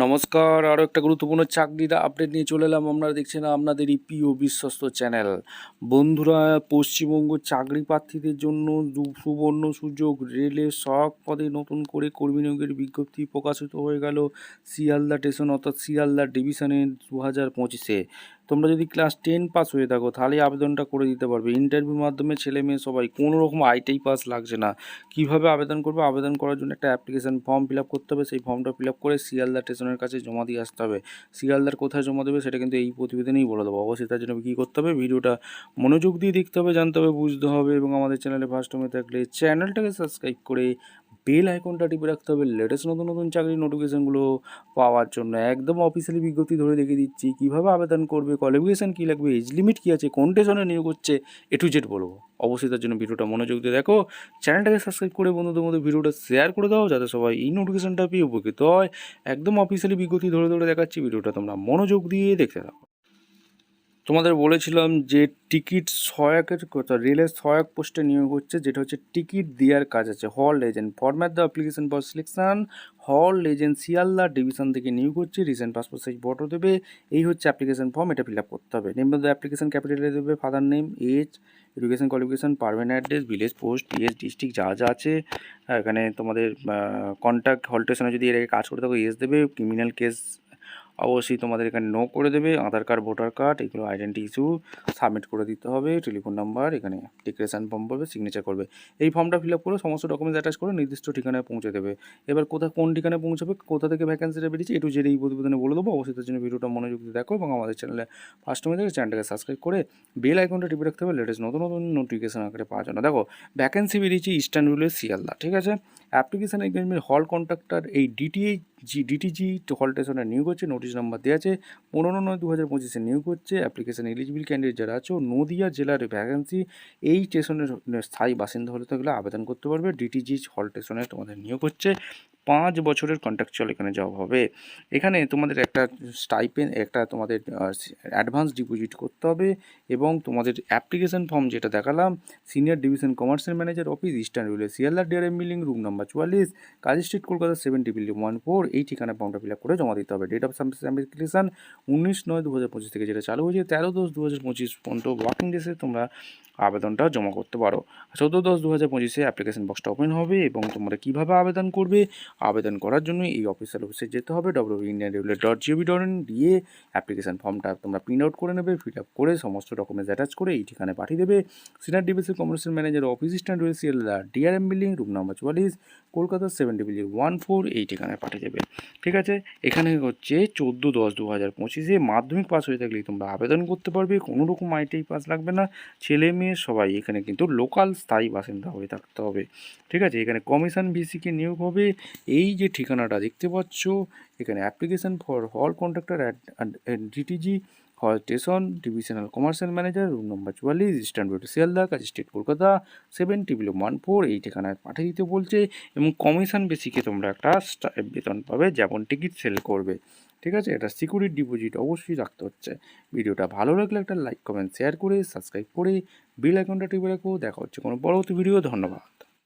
নমস্কার, আরও একটা গুরুত্বপূর্ণ চাকরির আপডেট নিয়ে চলে এলাম। আপনারা দেখছেন আপনাদের এই প্রিয় বিশ্বস্ত চ্যানেল। বন্ধুরা, পশ্চিমবঙ্গ চাকরি প্রার্থীদের জন্য সুবর্ণ সুযোগ। রেলের সহায়ক পদে নতুন করে কর্মী নিয়োগের বিজ্ঞপ্তি প্রকাশিত হয়ে গেল শিয়ালদা স্টেশন অর্থাৎ শিয়ালদা ডিভিশনে 2025-এ। তোমরা যদি ক্লাস 10 পাস হয়ে থাকো তাহলে আবেদনটা করে দিতে পারবে। ইন্টারভিউর মাধ্যমে ছেলে মেয়ে সবাই, কোনো রকম আইটিআই পাস লাগছে না। কীভাবে আবেদন করবে? আবেদন করার জন্য একটা অ্যাপ্লিকেশান ফর্ম ফিল আপ করতে হবে। সেই ফর্মটা ফিল আপ করে শিয়ালদা স্টেশনের কাছে জমা দিয়ে আসতে হবে। শিয়ালদার কোথায় জমা দেবে সেটা কিন্তু এই প্রতিবেদনেই বলে দেবো। অবশ্যই তার জন্য কী করতে হবে, ভিডিওটা মনোযোগ দিয়ে দেখতে হবে, জানতে হবে, বুঝতে হবে। এবং আমাদের চ্যানেলে ফার্স্ট টাইমে থাকলে চ্যানেলটাকে সাবস্ক্রাইব করে বেল আইকনটা টিপে রাখতে হবে লেটেস্ট নতুন নতুন চাকরির নোটিফিকেশানগুলো পাওয়ার জন্য। একদম অফিসিয়ালি বিজ্ঞপ্তি ধরে দেখিয়ে দিচ্ছি কীভাবে আবেদন করবে, কোয়ালিফিকেশান কী লাগবে, এজ লিমিট কী আছে, কোন স্টেশনে নিয়োগ হচ্ছে, A to Z বলবো। অবশ্যই তার জন্য ভিডিওটা মনোযোগ দিয়ে দেখো, চ্যানেলটাকে সাবস্ক্রাইব করে বন্ধুদের মধ্যে ভিডিওটা শেয়ার করে দাও যাতে সবাই এই নোটিফিকেশানটা পেয়ে উপকৃত হয়। একদম অফিসিয়ালি বিজ্ঞপ্তি ধরে ধরে দেখাচ্ছি, ভিডিওটা তোমরা মনোযোগ দিয়ে দেখতে থাকো। তোমাদের বলেছিলাম যে টিকিট সহায়কের কথা, রেলের সহায়ক পোস্টে নিয়োগ হচ্ছে, যেটা হচ্ছে টিকিট দেওয়ার কাজ আছে। হল agent, format the application for selection. হল এজেন্ট শিয়ালদা ডিভিশন থেকে নিয়োগ হচ্ছে। রিসেন্ট পাসপোর্ট সাইজ ফটো দেবে। এই হচ্ছে অ্যাপ্লিকেশন ফর্ম, এটা ফিল আপ করতে হবে। নেম অফ দ্য অ্যাপ্লিকেশন ক্যাপিটালে দেবে, father name, age, education qualification, permanent address, village, post, PS, district যা যা আছে। এখানে তোমাদের কন্ট্যাক্ট, হল স্টেশনে যদি এর আগে কাজ করে থাকো এস দেবে। ক্রিমিনাল কেস অবশ্যই তোমাদের এখানে নো করে দেবে। আধার কার্ড, ভোটার কার্ড, এগুলো আইডেন্টি ইস্যু সাবমিট করে দিতে হবে। টেলিফোন নাম্বার, এখানে ডিক্লারেশন ফর্ম পড়বে, সিগনেচার করবে। এই ফর্মটা ফিল আপ করে সমস্ত ডকুমেন্টস অ্যাটাচ করে নির্দিষ্ট ঠিকানায় পৌঁছে দেবে। এবার কোন ঠিকানায় পৌঁছাবে, কোথা থেকে ভ্যাকেন্সিটা বেরিয়েছে, A to Z এই প্রতিবেদনে বলে দেবো। অবশ্যই তার জন্য ভিডিওটা মনোযোগ দিয়ে দেখো এবং আমাদের চ্যানেলে ফার্স্ট টাইমে দেখে চ্যানেলটাকে সাবস্ক্রাইব করে বেল আইকনটা টিপে রাখতে হবে লেটেস্ট নতুন নতুন নোটিফিকেশন আকারে পাওয়ার জন্য। দেখো, ভ্যাকেন্সি বেরিয়েছে ইস্টার্ন রেলওয়ে শিয়ালদা, ঠিক আছে। অ্যাপ্লিকেশন এগেজমেন্ট হল কন্ট্রাক্টর, এই ডিটিজি হল স্টেশনে নিয়োগ হচ্ছে। নোটিশ নাম্বার দেওয়া আছে 15/9/2025 নিয়োগ হচ্ছে। অ্যাপ্লিকেশন এলিজিবল ক্যান্ডিডেট যারা আছে, নদিয়া জেলার ভ্যাকেন্সি। এই স্টেশনের স্থায়ী বাসিন্দা হলে থাকলে আবেদন করতে পারবে। ডিটিজি হল স্টেশনে তোমাদের নিয়োগ হচ্ছে। 5 বছরের কন্ট্রাকচুয়াল এখানে জব হবে। এখানে তোমাদের একটা স্টাইপেন্ড, একটা তোমাদের অ্যাডভান্স ডিপোজিট করতে হবে। এবং তোমাদের অ্যাপ্লিকেশন ফর্ম যেটা দেখালাম, senior division commercial manager office, eastern railway Sealdah, DRM building, room number 44, কাজী স্ট্রিট, কলকাতা 7014। এই ঠিকানায় ফর্মটা ফিল আপ করে জমা দিতে হবে। ডেট অফ অ্যাপ্লিকেশন 19/9/2025 থেকে যেটা চালু হয়েছে, 13/10/2025 পর্যন্ত ওয়ার্কিং ডেসে তোমরা আবেদনটা জমা করতে পারো। 14/10/2025 অ্যাপ্লিকেশন বক্সটা ওপেন হবে। এবং তোমরা কীভাবে আবেদন করবে, আবেদন করার জন্য এই অফিসিয়াল অফিসে যেতে হবে, www.indianrailway.gov.in দিয়ে অ্যাপ্লিকেশন ফর্মটা তোমরা প্রিন্ট আউট করে নেবে। ফিল আপ করে সমস্ত ডকুমেন্টস অ্যাটাচ করে এই ঠিকানায় পাঠিয়ে দেবে। Senior division commercial manager office, eastern railway Sealdah, DRM building, room number 44, Kolkata 7014 এই ঠিকানায় পাঠিয়ে দেবে, ঠিক আছে। এখানে হচ্ছে 14/10/2025 মাধ্যমিক পাস হয়ে থাকলেই তোমরা আবেদন করতে পারবে। কোনো রকম আইটিআই পাস লাগবে না। ছেলে মেয়ে সবাই এখানে কিন্তু লোকাল স্থায়ী বাসিন্দা হয়ে থাকতে হবে, ঠিক আছে। এখানে কমিশন ভিসিকে নিয়োগ হবে। এই যে ঠিকানাটা দেখতে পাচ্ছ, এখানে application for hall contractor DTG hall station, divisional commercial manager, room number 44, eastern road Sealdah, Kazi street, Kolkata 7014 এই ঠিকানায় পাঠিয়ে দিতে বলছে। এবং কমিশন বেসিকে তোমরা একটা বেতন পাবে যেমন টিকিট সেল করবে, ঠিক আছে। এটা সিকিউরিটি ডিপোজিট অবশ্যই রাখতে হচ্ছে। ভিডিওটা ভালো লাগলে একটা লাইক, কমেন্ট, শেয়ার করে সাবস্ক্রাইব করে বেল আইকনটা টিপে রাখো। দেখা হচ্ছে কোনো পরবর্তী ভিডিও। ধন্যবাদ।